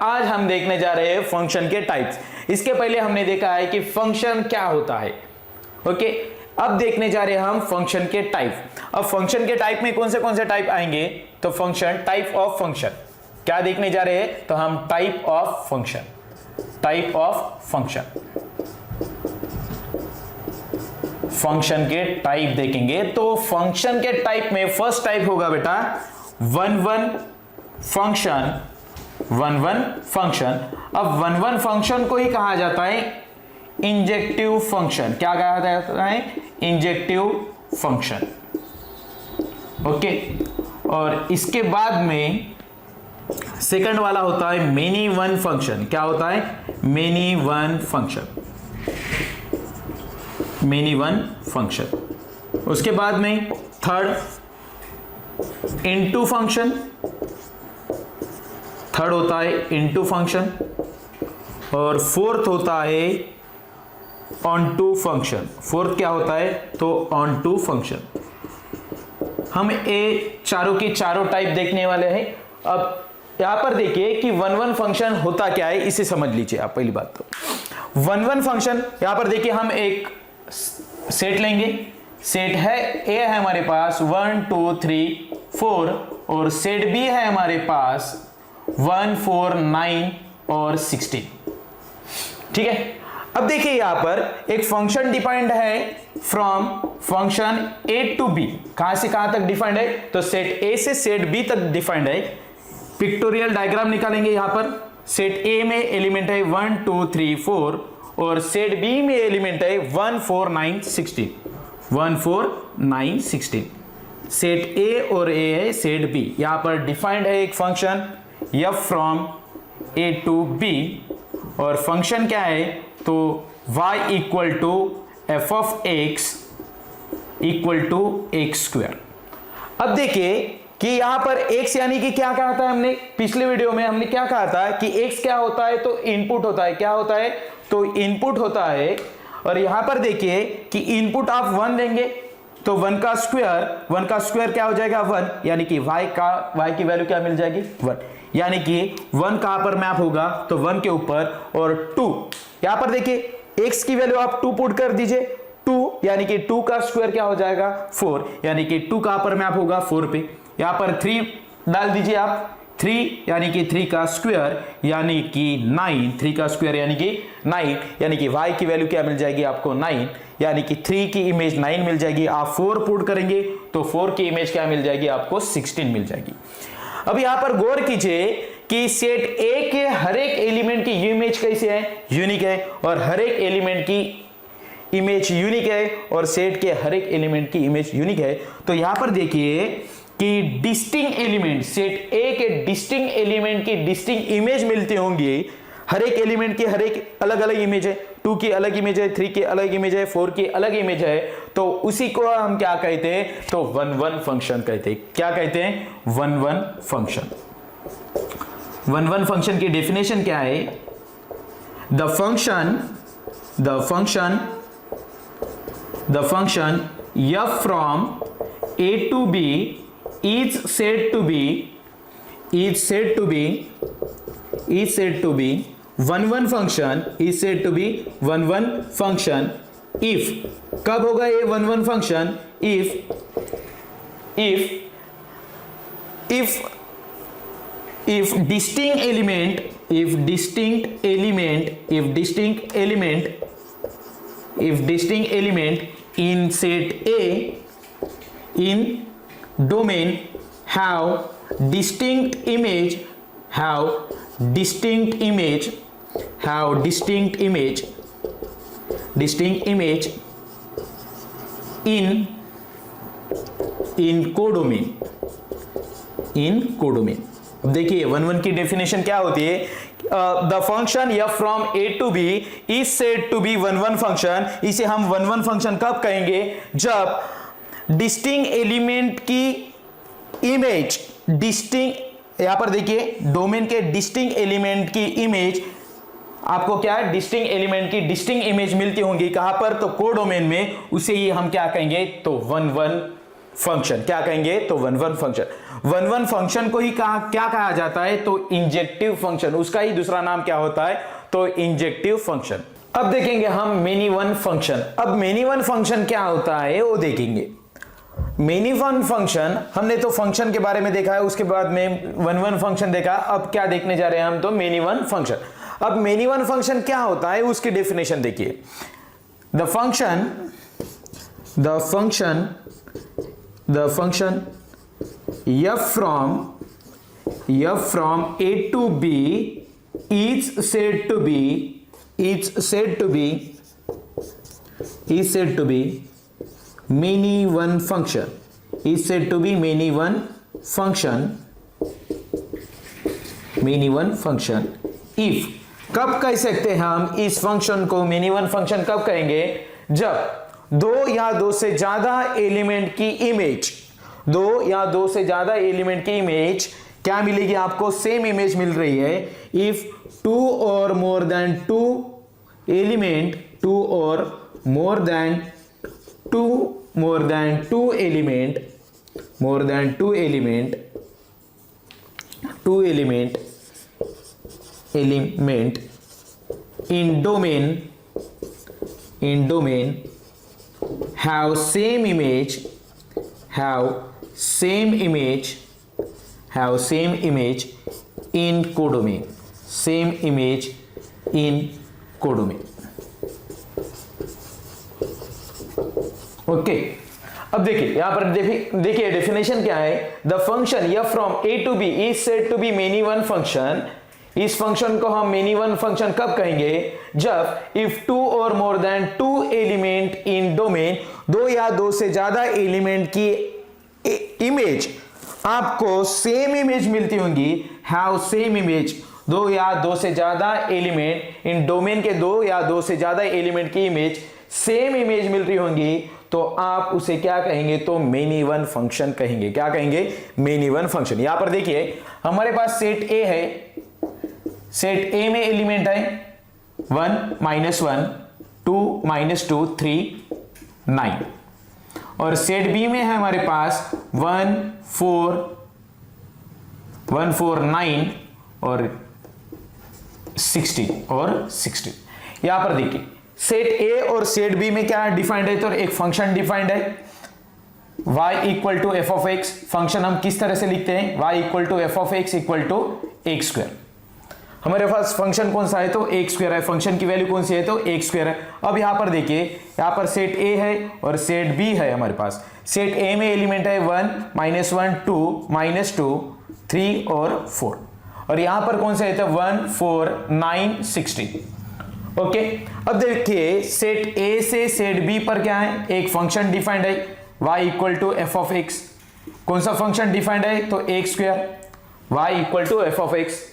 आज हम देखने जा रहे हैं फंक्शन के टाइप्स। इसके पहले हमने देखा है कि फंक्शन क्या होता है। ओके, अब देखने जा रहे हैं हम फंक्शन के टाइप। अब फंक्शन के टाइप में कौन से टाइप आएंगे, तो फंक्शन, टाइप ऑफ फंक्शन क्या देखने जा रहे हैं, तो हम type of function, type of function, function के टाइप देखेंगे। तो फंक्शन के टाइप में फर्स्ट टाइप होगा बेटा one one function, one one function. अब वन वन फंक्शन को ही कहा जाता है इंजेक्टिव फंक्शन। क्या कहा जाता है, इंजेक्टिव फंक्शन। ओके, और इसके बाद में सेकंड वाला होता है मेनी वन फंक्शन। क्या होता है, many one function, many one function. उसके बाद में थर्ड इनटू फंक्शन, थर्ड होता है इनटू फंक्शन। और फोर्थ होता है ऑन टू फंक्शन। फोर्थ क्या होता है, तो ऑन टू फंक्शन। हम ये चारों के चारों टाइप देखने वाले हैं। अब यहां पर देखिए कि वन वन फंक्शन होता क्या है, इसे समझ लीजिए आप। पहली बात तो वन वन फंक्शन, यहां पर देखिए हम एक सेट लेंगे। सेट है ए है हमारे पास 1 2 3 4 और सेट बी है हमारे पास 1 4 9 और 16। ठीक है, अब देखिए यहां पर एक फंक्शन डिफाइंड है from function A to B. कहां से कहां तक डिफाइंड है, तो सेट ए से सेट बी तक डिफाइंड है। पिक्टोरियल डायग्राम निकालेंगे। यहां पर सेट ए में एलिमेंट है 1 2 3 4 और सेट बी में एलिमेंट है 1 4 9 16, 1 4 9 16। सेट ए और ए है सेट बी। यहां पर डिफाइंड है एक function f from A to B और फंक्शन क्या है, तो y equal to F of X equal to X square. अब देखिए कि यहां पर x यानी कि क्या कहा था हमने पिछले वीडियो में, हमने क्या कहा था कि x क्या होता है, तो इनपुट होता है। क्या होता है, तो इनपुट होता है। और यहां पर देखिए कि इनपुट आप 1 देंगे तो 1 का स्क्वायर क्या हो जाएगा 1, यानी कि y की वैल्यू क्या मिल जाएगी 1, यानी कि 1 कहां पर मैप होगा, तो 1 के ऊपर। और 2 यहां पर देखिए x की वैल्यू आप 2 पुट कर दीजिए, 2 यानी कि 2 का स्क्वायर क्या हो जाएगा 4, यानी कि 2 कहां पर मैप होगा 4 पे। यहां पर 3 डाल दीजिए आप, 3 यानी कि 3 का स्क्वायर यानी कि 9, 3 का स्क्वायर यानी कि 9, यानी कि y की वैल्यू क्या मिल जाएगी आपको 9, यानी कि 3 की इमेज 9 मिल जाएगी। आप 4 पुट करेंगे तो 4 की इमेज क्या मिल जाएगी आपको 16 मिल जाएगी। अब यहां पर गौर कीजिए कि सेट ए के हर एक एलिमेंट की इमेज कैसे है, यूनिक है, और हर एक एलिमेंट की इमेज यूनिक है, और सेट के हर एक एलिमेंट की इमेज यूनिक है। तो यहां पर देखिए कि डिस्टिंक्ट एलिमेंट, सेट ए के डिस्टिंक्ट एलिमेंट की डिस्टिंक्ट इमेज मिलती होंगी। हर एक एलिमेंट की हर एक अलग अलग इमेज है, 2 की अलग इमेज है, 3 की अलग इमेज है, 4 की अलग इमेज है। तो उसी को हम क्या कहते हैं, तो वन वन फंक्शन कहते हैं। क्या कहते हैं, one one function. One one function की डेफिनेशन क्या है, the function f from a to b is said to be one one function, is said to be one one function if, कब होगा ये one one function, if distinct element in set A in domain have distinct image codomain. देखिए one one की definition क्या होती है, the function f from a to b is said to be one one function. इसे हम one one function कब कहेंगे, जब डिस्टिंक्ट एलिमेंट की इमेज, डिस्टिंक्ट, यहां पर देखिए डोमेन के डिस्टिंक्ट एलिमेंट की इमेज आपको क्या है, डिस्टिंक्ट एलिमेंट की डिस्टिंक्ट इमेज मिलती होंगी। कहां पर, तो कोडोमेन में। उसे ही हम क्या कहेंगे, तो वन वन फंक्शन। क्या कहेंगे? तो one one function. One one function को ही क्या कहा जाता है? तो इंजेक्टिव फंक्शन। उसका ही दूसरा नाम क्या होता है? तो इंजेक्टिव फंक्शन। अब देखेंगे हम मेनी वन फंक्शन। अब मेनी वन फंक्शन क्या होता है वो देखेंगे। मेनी वन फंक्शन, हमने तो फंक्शन के बारे में देखा है, उसके बाद में वन वन फंक्शन देखा। अब क्या देखने जा रहे हैं हम? तो मेनी वन फंक्शन। अब मेनी वन फंक्शन क्या होता है उसकी डेफिनेशन देखिए। The function f from a to b is said to be many one function, is said to be many one function if, कब कह सकते हैं हम इस फंक्शन को मेनी वन फंक्शन? कब कहेंगे? जब दो या दो से ज्यादा एलिमेंट की इमेज क्या मिलेगी आपको? सेम इमेज मिल रही है। इफ टू और more than two element in domain have same image in codomain, okay. अब देखिए यहां पर देखिए डेफिनेशन क्या है। The function f from a to b is said to be many one function. इस फंक्शन को हम मेनी वन फंक्शन कब कहेंगे? जब इफ टू और more than two element in domain, दो या दो से ज्यादा एलिमेंट की इमेज आपको सेम इमेज मिलती होंगी। हैव सेम इमेज, दो या दो से ज्यादा एलिमेंट इन डोमेन के दो या दो से ज्यादा एलिमेंट की इमेज सेम इमेज मिल रही होंगी, तो आप उसे क्या कहेंगे? तो मेनी वन फंक्शन कहेंगे। क्या कहेंगे? Many one function. यहां पर देखिए हमारे पास सेट ए है। सेट ए में एलिमेंट है 1 -1 2 -2 3 9, और सेट बी में है हमारे पास 1 4 9 और 16। यहां पर देखिए सेट ए और सेट बी में क्या डिफाइंड है? तो एक फंक्शन डिफाइंड है y equal to F of X. Function हम किस तरह से लिखते हैं? y equal to F of X equal to X square. हमारे पास फंक्शन कौन सा है? तो एक्स स्क्वायर है। फंक्शन की वैल्यू कौन सी है? तो एक्स स्क्वायर है। अब यहां पर देखिए, यहां पर सेट ए है और सेट बी है हमारे पास। सेट ए में एलिमेंट है 1 -1 2 3 और 4, और यहां पर कौन से है? तो 1 4 9 16। ओके। अब देखिए सेट ए से सेट बी पर क्या है? एक फंक्शन डिफाइंड है y equal to F of X. कौन सा फंक्शन डिफाइंड है? तो X square. y equal to F of X.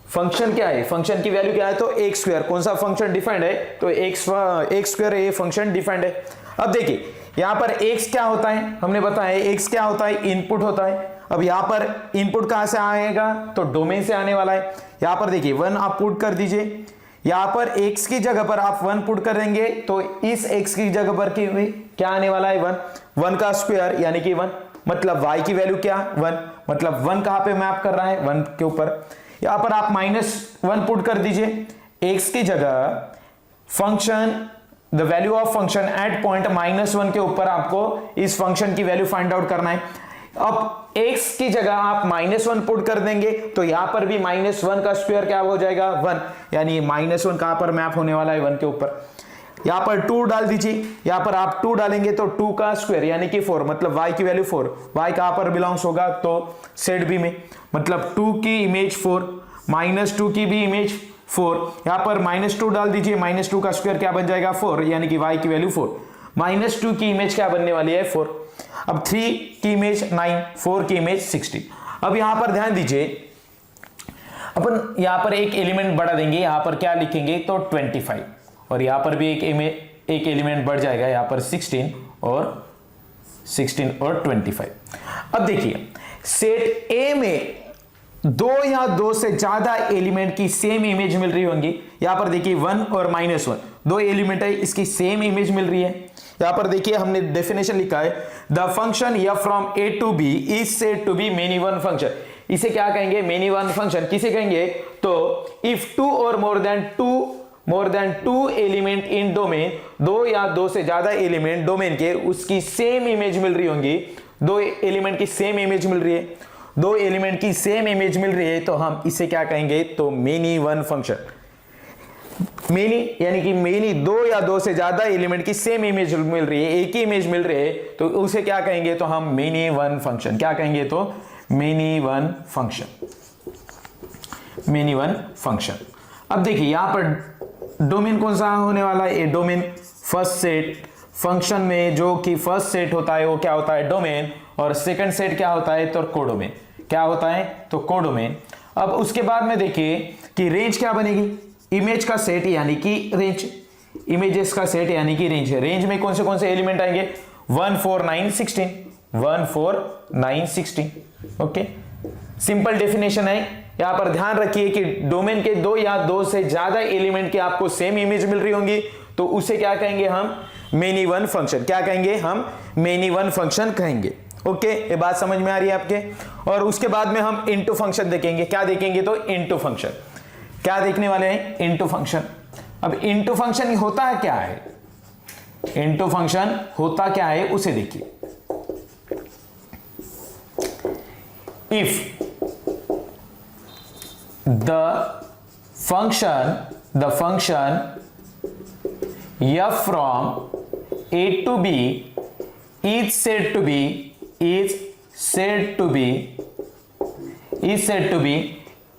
Function क्या है? फंक्शन की वैल्यू क्या है? तो एक्स स्क्वायर। कौन सा फंक्शन डिफाइंड है? तो एक्स स्क्वायर ये फंक्शन डिफाइंड है। अब देखिए यहां पर एक्स क्या होता है? हमने बताया एक्स क्या होता है? इनपुट होता है। अब यहां पर इनपुट कहां से आएगा? तो डोमेन से आने वाला है। यहां पर देखिए 1 आप पुट कर दीजिए। यहां पर x की जगह पर आप 1 पुट कर देंगे, तो इस x की जगह पर क्या आने वाला है? 1 का स्क्वायर यानी कि 1, मतलब y की वैल्यू क्या? 1, मतलब 1 कहां पे मैप कर रहा है? 1 के ऊपर। यहां पर आप -1 पुट कर दीजिए। x की जगह function, the value of function at point -1 के ऊपर आपको इस फंक्शन की वैल्यू फाइंड आउट करना है। अब x की जगह आप -1 पुट कर देंगे, तो यहां पर भी -1 का स्क्वायर क्या हो जाएगा? 1, यानी -1 कहां पर मैप होने वाला है? 1 के ऊपर। यहां पर 2 डाल दीजिए। यहां पर आप 2 डालेंगे तो 2 का स्क्वायर यानी कि 4, मतलब y की वैल्यू 4। y कहां पर बिलोंग्स होगा? तो सेट बी में, मतलब 2 की इमेज 4, -2 की भी इमेज 4। यहां पर -2 डाल दीजिए। -2 का स्क्वायर क्या बन जाएगा? 4, यानी कि y की वैल्यू 4। -2 की इमेज क्या बनने वाली है? 4। अब 3 की इमेज 9, 4 की इमेज 16। अब यहां पर ध्यान दीजिए, अपन यहां पर एक एलिमेंट बढ़ा देंगे। यहां पर क्या लिखेंगे? तो 25, और यहां पर भी एक एलिमेंट बढ़ जाएगा, यहां पर 16 और 25। अब देखिए सेट ए में 2 या 2 से ज्यादा एलिमेंट की सेम इमेज मिल रही होंगी। यहां पर देखिए 1 और -1 दो एलिमेंट है, इसकी सेम इमेज मिल रही है। यहां पर देखिए हमने डेफिनेशन लिखा है, the function f from a to b is said to be many one function. इसे क्या कहेंगे? Many one function. किसे कहेंगे? तो इफ टू और more than two element in domain, दो या दो से ज्यादा एलिमेंट डोमेन के उसकी सेम इमेज मिल रही होंगी, दो एलिमेंट की सेम इमेज मिल रही है, दो एलिमेंट की सेम इमेज मिल रही है, तो हम इसे क्या कहेंगे? तो मेनी वन फंक्शन। मेनी यानी कि मेनी दो या दो से ज्यादा एलिमेंट की सेम इमेज मिल रही है, एक ही इमेज मिल रही है, तो उसे क्या कहेंगे? तो हम मेनी वन फंक्शन। क्या कहेंगे? तो many one function, many one function. अब देखिए यहां पर डोमेन कौन सा होने वाला है? ए डोमेन फर्स्ट सेट। फंक्शन में जो कि फर्स्ट सेट होता है वो क्या होता है? डोमेन। और सेकंड सेट क्या होता है? तो कोडोमेन। क्या होता है? तो कोडोमेन। अब उसके बाद में देखिए कि रेंज क्या बनेगी? इमेज का सेट यानी कि रेंज, इमेजेस का सेट यानी कि रेंज है। रेंज में कौन से एलिमेंट आएंगे? 1 4 9 16, 1 4 9 16। ओके, सिंपल डेफिनेशन है। यहां पर ध्यान रखिए कि डोमेन के दो या दो से ज्यादा एलिमेंट की आपको सेम इमेज मिल रही होंगी, तो उसे क्या कहेंगे? हम मेनी वन फंक्शन। क्या कहेंगे? हम मेनी वन फंक्शन कहेंगे। ओके, ये बात समझ में आ रही है आपके? और उसके बाद में हम इनटू फंक्शन देखेंगे। क्या देखेंगे? तो इनटू फंक्शन। क्या देखने वाले हैं? Into function. अब इनटू फंक्शन होता है क्या है? इनटू फंक्शन होता क्या है उसे देखिए। If the function f from a to b is said to be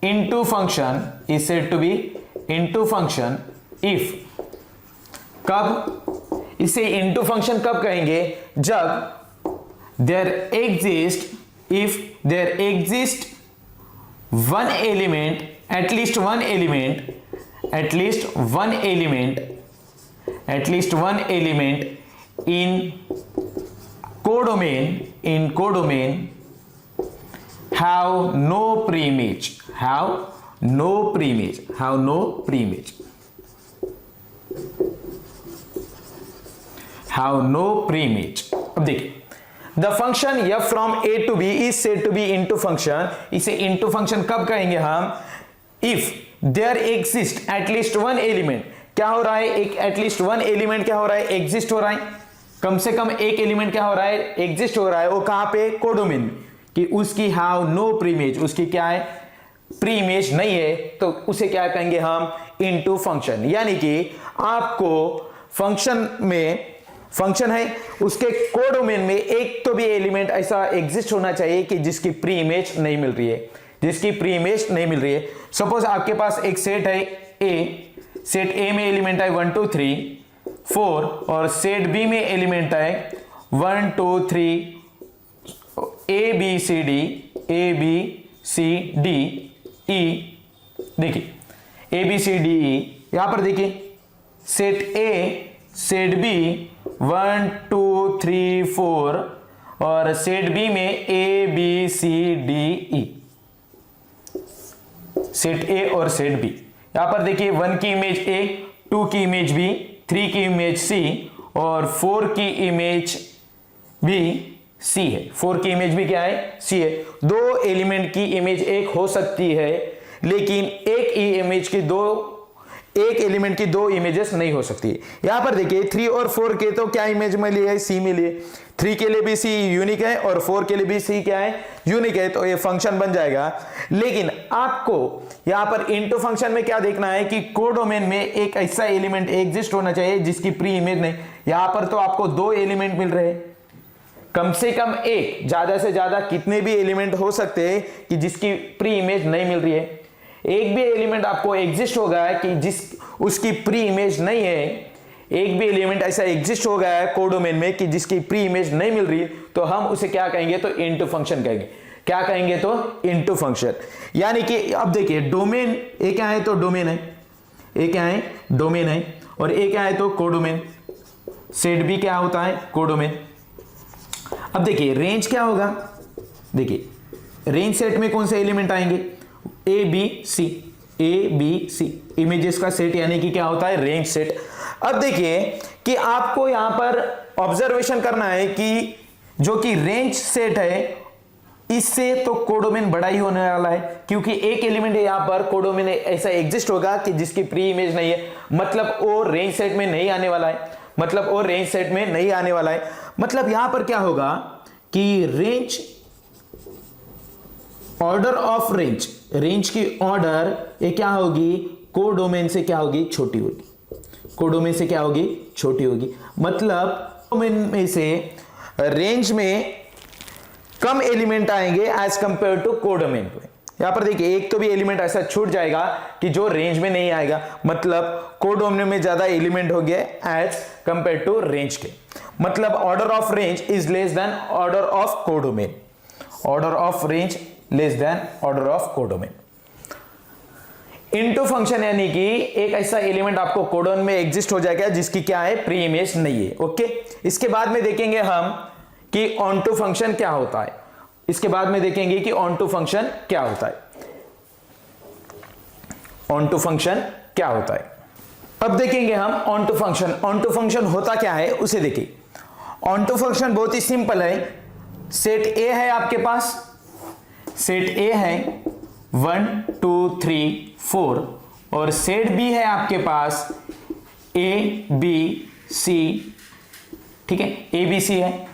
into function if, कब इसे into function कब कहेंगे? जब there exists one element, at least one element in codomain have no preimage. अब देखिए, the function f from a to b is said to be into function। इसे into function कब कहेंगे हम? if there exists at least one element। क्या हो रहा है? एक एटलीस्ट वन एलिमेंट क्या हो रहा है? एग्जिस्ट हो रहा है। कम से कम एक एलिमेंट क्या हो रहा है? एग्जिस्ट हो रहा है। वो कहां पे? कोडोमेन। कि उसकी हैव नो प्रीइमेज, उसकी क्या है? प्रीइमेज नहीं है, तो उसे क्या कहेंगे हम? Into function. यानी कि आपको फंक्शन है, उसके कोडोमेन में एक तो भी एलिमेंट ऐसा एग्जिस्ट होना चाहिए कि जिसकी प्रीइमेज नहीं मिल रही है, सपोज आपके पास एक सेट है ए, सेट ए में एलिमेंट है 1 2 3 4 और सेट बी में एलिमेंट है 1 2 3 ए बी सी डी ई। देखिए ए बी सी डी ई, यहां पर देखिए सेट ए, सेट बी 1 2 3 4 और सेट बी में A B C D E, set A और सेट बी। यहां पर देखिए 1 की इमेज ए, 2 की इमेज बी, 3 की इमेज सी और 4 की इमेज भी सी है। 4 की इमेज भी क्या है? सी है। दो एलिमेंट की इमेज एक हो सकती है, लेकिन एक एलिमेंट की दो इमेजेस नहीं हो सकती। यहां पर देखिए 3 और 4 के तो क्या इमेज में लिए है? सी में लिए। 3 के लिए भी सी यूनिक है और 4 के लिए भी सी क्या है? यूनिक है, तो ये फंक्शन बन जाएगा। लेकिन आपको यहां पर इनटू फंक्शन में क्या देखना है कि कोडोमेन में एक ऐसा एलिमेंट एग्जिस्ट होना चाहिए जिसकी प्री इमेज नहीं। यहां पर तो आपको दो एलिमेंट मिल रहे हैं, कम से कम एक, ज्यादा से ज्यादा कितने भी एलिमेंट हो सकते हैं कि जिसकी प्री इमेज नहीं मिल रही है। एक भी एलिमेंट आपको एग्जिस्ट हो गया है कि उसकी प्री इमेज नहीं है, एक भी एलिमेंट ऐसा एग्जिस्ट हो गया है कोडोमेन में कि जिसकी प्री इमेज नहीं मिल रही, तो हम उसे क्या कहेंगे? तो इनटू फंक्शन कहेंगे। क्या कहेंगे? तो इनटू फंक्शन। यानी कि अब देखिए डोमेन ए क्या है? तो डोमेन है। ए क्या है? डोमेन है। और ए क्या है? तो कोडोमेन। सेट बी क्या होता है? कोडोमेन। अब देखिए रेंज क्या होगा? देखिए रेंज सेट में कौन से एलिमेंट आएंगे? ए बी सी, इमेजेस का सेट यानी कि क्या होता है? Range set. अब देखिए कि आपको यहां पर ऑब्जर्वेशन करना है कि जो कि रेंज सेट है इससे तो कोडोमेन बड़ा ही होने वाला है, क्योंकि एक एलिमेंट है यहां पर कोडोमेन ऐसा एग्जिस्ट होगा कि जिसकी प्री इमेज नहीं है, मतलब वो रेंज सेट में नहीं आने वाला है, मतलब वो रेंज सेट में नहीं आने वाला है। मतलब यहां पर क्या होगा कि range, order of range, range की ऑर्डर ये क्या होगी, कोडोमेन से क्या होगी, छोटी होगी, कोडोमेन से क्या होगी, छोटी होगी। मतलब कोडोमेन में से रेंज में कम एलिमेंट आएंगे एज कंपेयर टू कोडोमेन पे। यहां पर देखिए एक तो भी एलिमेंट ऐसा छूट जाएगा कि जो रेंज में नहीं आएगा, मतलब कोडोमेन में ज्यादा एलिमेंट हो गए एज कंपेयर टू रेंज के। मतलब order of range is less than order of codomain, order of range less than order of codomain. Into function यानी कि एक ऐसा एलिमेंट आपको कोडोन में एग्जिस्ट हो जाएगा जिसकी क्या है, प्री इमेज नहीं है। ओके, इसके बाद में देखेंगे हम कि ऑन टू फंक्शन क्या होता है, इसके बाद में देखेंगे कि ऑन टू फंक्शन क्या होता है, ऑन टू फंक्शन क्या होता है। अब देखेंगे हम onto function, onto function होता क्या है उसे देखिए। ऑन टू फंक्शन बहुत ही सिंपल है। सेट ए है आपके पास, सेट ए है 1 2 3 4 और सेट बी है आपके पास ए बी सी, ठीक है, ए बी सी है,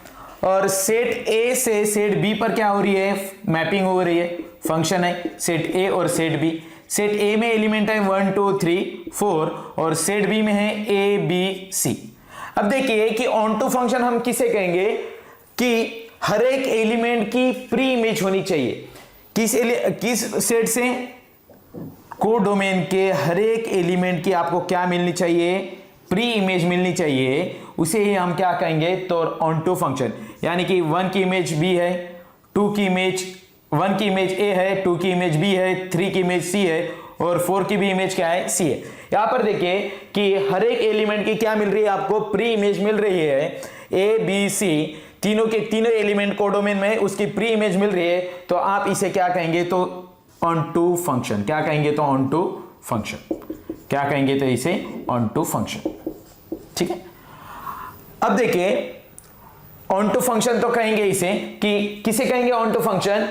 और सेट ए से सेट बी पर क्या हो रही है, मैपिंग हो रही है, फंक्शन है सेट ए और सेट बी। सेट ए में एलिमेंट है 1 2 3 4 और सेट बी में है ए बी सी। अब देखिए कि ऑन टू फंक्शन हम किसे कहेंगे कि हर एक एलिमेंट की प्री इमेज होनी चाहिए। किस सेट से, कोडोमेन के हर एक एलिमेंट की आपको क्या मिलनी चाहिए, प्री इमेज मिलनी चाहिए, उसे ही हम क्या कहेंगे, तो ऑन टू फंक्शन। यानी कि 1 की इमेज बी है, 2 की इमेज, 1 की इमेज ए है, 2 की इमेज बी है, 3 की इमेज सी है और 4 की भी इमेज क्या है, सी है। यहां पर देखिए कि हर एक एलिमेंट की क्या मिल रही है, आपको प्री इमेज मिल रही है, ए बी सी तीनों के तीनों एलिमेंट कोडोमेन में उसकी प्री इमेज मिल रही है, तो आप इसे क्या कहेंगे, तो ऑन टू फंक्शन। क्या कहेंगे, तो ऑन टू फंक्शन। क्या कहेंगे, तो इसे ऑन टू फंक्शन, ठीक है। अब देखिए ऑन टू फंक्शन तो कहेंगे इसे कि किसे कहेंगे ऑन टू फंक्शन,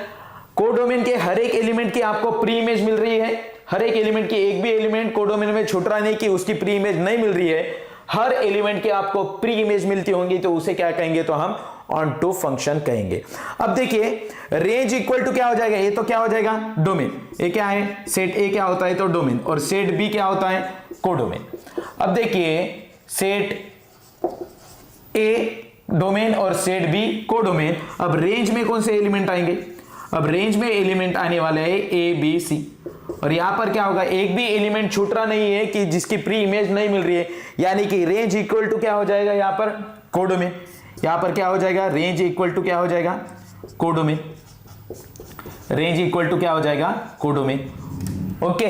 कोडोमेन के हर एक एलिमेंट की आपको प्री इमेज मिल रही है, हर एक एलिमेंट की एक भी एलिमेंट कोडोमेन में छूट रहा नहीं कि उसकी प्री इमेज नहीं मिल रही है, हर एलिमेंट की आपको प्री इमेज मिलती होंगी, तो उसे क्या कहेंगे, तो हम ऑन टू फंक्शन कहेंगे। अब देखिए रेंज इक्वल टू क्या हो जाएगा, ये तो क्या हो जाएगा, डोमेन। ये क्या है, सेट ए क्या होता है, तो डोमेन, और सेट बी क्या होता है, कोडोमेन। अब देखिए सेट ए डोमेन और सेट बी कोडोमेन। अब रेंज में कौन से एलिमेंट आएंगे, अब रेंज में एलिमेंट आने वाले हैं ए बी सी, और यहां पर क्या होगा, एक भी एलिमेंट छूट रहा नहीं है कि जिसकी प्री इमेज नहीं मिल रही है, यानी कि रेंज इक्वल टू क्या हो जाएगा, यहां पर कोडोमेन। यहां पर क्या हो जाएगा, रेंज इक्वल टू क्या हो जाएगा, कोडोमेन। रेंज इक्वल टू क्या हो जाएगा, कोडोमेन। ओके,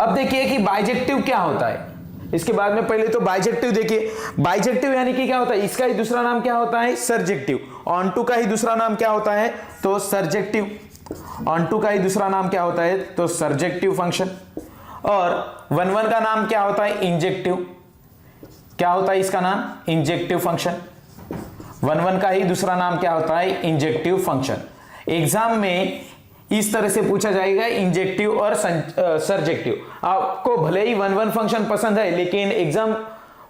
अब देखिए कि बाइजेक्टिव क्या होता है। इसके बाद में पहले तो बाइजेक्टिव देखिए, बाइजेक्टिव यानी कि क्या होता है, इसका ही दूसरा नाम क्या होता है, सर्जेक्टिव। ऑन टू का ही दूसरा नाम क्या होता है, तो सर्जेक्टिव। ऑन टू का ही दूसरा नाम क्या होता है, तो सर्जेक्टिव फंक्शन। और 1 1 का नाम क्या होता है, इंजेक्टिव। क्या होता है इसका नाम, इंजेक्टिव फंक्शन। 1 1 का ही दूसरा नाम क्या होता है, इंजेक्टिव फंक्शन। एग्जाम में इस तरह से पूछा जाएगा इंजेक्टिव और सर्जेक्टिव। आपको भले ही 1 1 फंक्शन पसंद है, लेकिन एग्जाम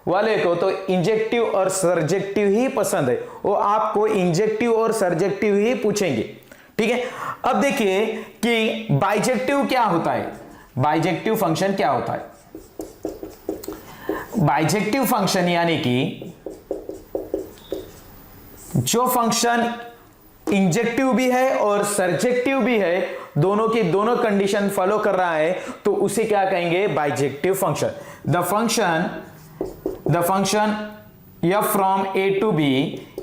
वाले को तो इंजेक्टिव और सर्जेक्टिव ही पसंद है, वो आपको इंजेक्टिव और सर्जेक्टिव ही पूछेंगे, ठीक है। अब देखिए कि बाइजेक्टिव क्या होता है, बाइजेक्टिव फंक्शन क्या होता है। बाइजेक्टिव फंक्शन यानी कि जो फंक्शन इंजेक्टिव भी है और सर्जेक्टिव भी है, दोनों की दोनों कंडीशन फॉलो कर रहा है, तो उसे क्या कहेंगे, bijective function. The function f from a to b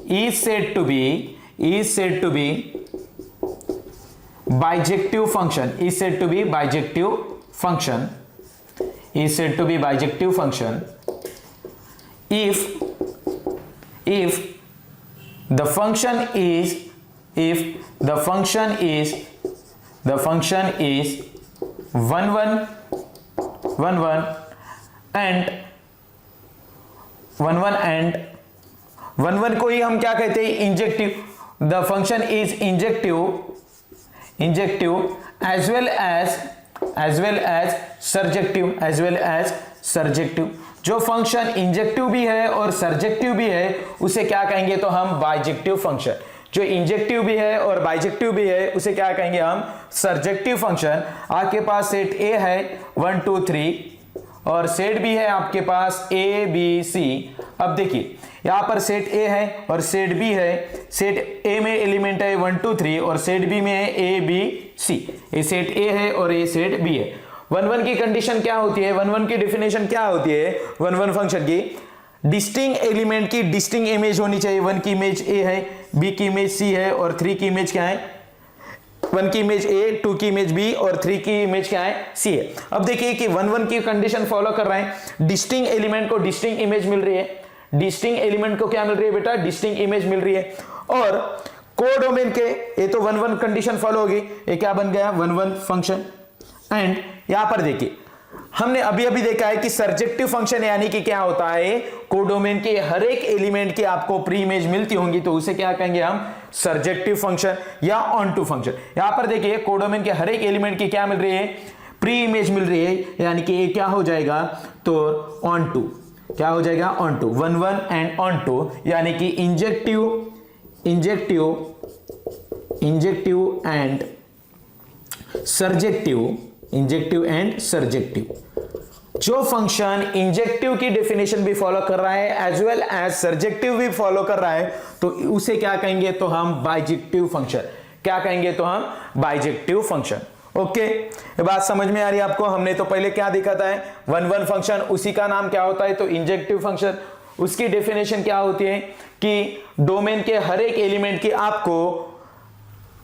is said to be bijective function, is said to be bijective function if the function is 1 1 and and 1 को ही हम क्या कहते हैं, injective. The function is injective as well as surjective. जो function injective भी है और सर्जेक्टिव भी है उसे क्या कहेंगे, तो हम बाइजेक्टिव फंक्शन. जो इंजेक्टिव भी है और बाइजेक्टिव भी है उसे क्या कहेंगे हम, सर्जेक्टिव फंक्शन. आपके पास सेट ए है 1 2 3 और सेट बी है आपके पास ए बी सी. अब देखिए यहां पर सेट ए है और सेट बी है. सेट ए में एलिमेंट है 1 2 3 और सेट बी में है ए बी सी. ये सेट ए है और ये सेट बी है. 1 की कंडीशन क्या होती है, 1 की डेफिनेशन क्या होती है, 1 फंक्शन की डिस्टिंक्ट एलिमेंट की डिस्टिंक्ट इमेज होनी चाहिए. 1 की इमेज ए है, बी की इमेज सी है और 3 की इमेज क्या है, 1 की इमेज ए, 2 की इमेज बी और 3 की इमेज क्या है, सी है. अब देखिए कि 1 की कंडीशन फॉलो कर रहे हैं. डिस्टिंक्ट एलिमेंट को डिस्टिंक्ट इमेज मिल रही है. डिस्टिंक्ट एलिमेंट को क्या मिल रही है बेटा, डिस्टिंक्ट इमेज मिल रही है. और कोडोमेन के ये तो 1 कंडीशन फॉलो होगी. ये क्या बन गया, 1 फंक्शन. एंड यहां पर देखिए हमने अभी देखा है कि सर्जेक्टिव फंक्शन यानी कि क्या होता है, कोडोमेन के हर एक एलिमेंट की आपको प्री इमेज मिलती होंगी तो उसे क्या कहेंगे हम, सर्जेक्टिव फंक्शन या ऑन टू फंक्शन. यहां पर देखिए कोडोमेन के हर एक एलिमेंट की क्या मिल रही है, प्री इमेज मिल रही है. यानी कि ये क्या हो जाएगा, तो ऑन टू. क्या हो जाएगा, onto. 1 and onto यानी कि इंजेक्टिव एंड सर्जेक्टिव. जो फंक्शन इंजेक्टिव की डेफिनेशन भी फॉलो कर रहा है एज वेल एज सर्जेक्टिव भी फॉलो कर रहा है तो उसे क्या कहेंगे, तो हम बाइजेक्टिव फंक्शन. क्या कहेंगे, तो हम बाइजेक्टिव फंक्शन. ओके, ये बात समझ में आ रही है आपको. हमने तो पहले क्या देखा था, 1 फंक्शन, उसी का नाम क्या होता है, तो इंजेक्टिव फंक्शन. उसकी डेफिनेशन क्या होती है कि डोमेन के हर एक एलिमेंट की आपको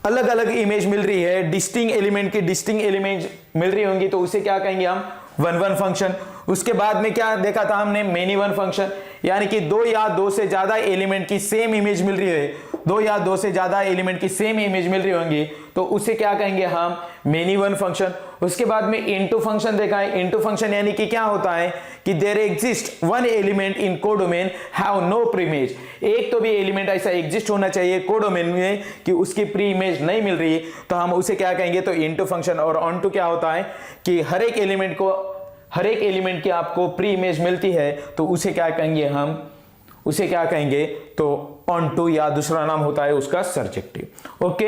अलग अलग इमेज मिल रही है, डिस्टिंक्ट एलिमेंट की डिस्टिंक्ट इमेज मिल रही होंगी तो उसे क्या कहेंगे हम, 1 फंक्शन. उसके बाद में क्या देखा था हमने, मेनी वन फंक्शन. यानी कि 2 या 2 से ज्यादा एलिमेंट की सेम इमेज मिल रही है, 2 या 2 से ज्यादा एलिमेंट की सेम इमेज मिल रही होंगी तो उसे क्या कहेंगे हम, मेनी वन फंक्शन. उसके बाद में इनटू फंक्शन देखा है. इनटू फंक्शन यानी कि क्या होता है कि there exist 1 element in codomain have no pre image. एक तो भी एलिमेंट ऐसा एग्जिस्ट होना चाहिए कोडोमेन में कि उसकी प्री इमेज नहीं मिल रही तो हम उसे क्या कहेंगे, तो इनटू फंक्शन. और ऑन टू क्या होता है कि हर एक एलिमेंट की आपको प्री इमेज मिलती है तो उसे क्या कहेंगे हम, उसे क्या कहेंगे, तो ऑन टू या दूसरा नाम होता है उसका सर्जेक्टिव. ओके,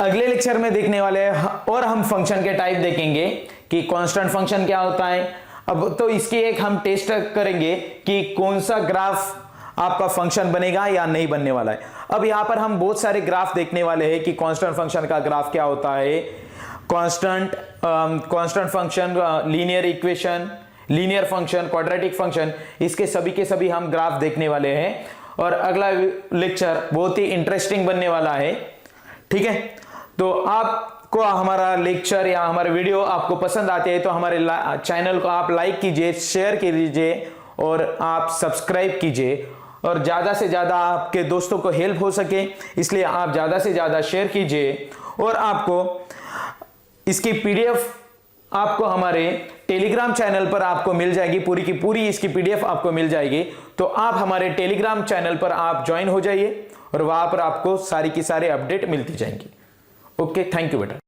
अगले लेक्चर में देखने वाले हैं और हम फंक्शन के टाइप देखेंगे कि कांस्टेंट फंक्शन क्या होता है. अब तो इसकी एक हम टेस्ट करेंगे कि कौन सा ग्राफ आपका फंक्शन बनेगा या नहीं बनने वाला है. अब यहां पर हम बहुत सारे ग्राफ देखने वाले हैं कि कांस्टेंट फंक्शन का ग्राफ क्या होता है. Constant function, linear equation, linear function, quadratic function, इसके सभी के सभी हम ग्राफ देखने वाले हैं. और अगला लेक्चर बहुत ही इंटरेस्टिंग बनने वाला है. ठीक है, तो आपको हमारा लेक्चर या हमारे वीडियो आपको पसंद आते हैं तो हमारे चैनल को आप लाइक कीजिए, शेयर कीजिए और आप सब्सक्राइब कीजिए. और ज्यादा से ज्यादा आपके दोस्तों को हेल्प हो सके इसलिए आप ज्यादा से ज्यादा शेयर कीजिए. और आपको इसकी पीडीएफ आपको हमारे टेलीग्राम चैनल पर आपको मिल जाएगी, पूरी की पूरी इसकी पीडीएफ आपको मिल जाएगी. तो आप हमारे टेलीग्राम चैनल पर आप ज्वाइन हो जाइए और वहां पर आपको सारी की सारी अपडेट मिलती जाएंगी. ओके, थैंक यू बेटा.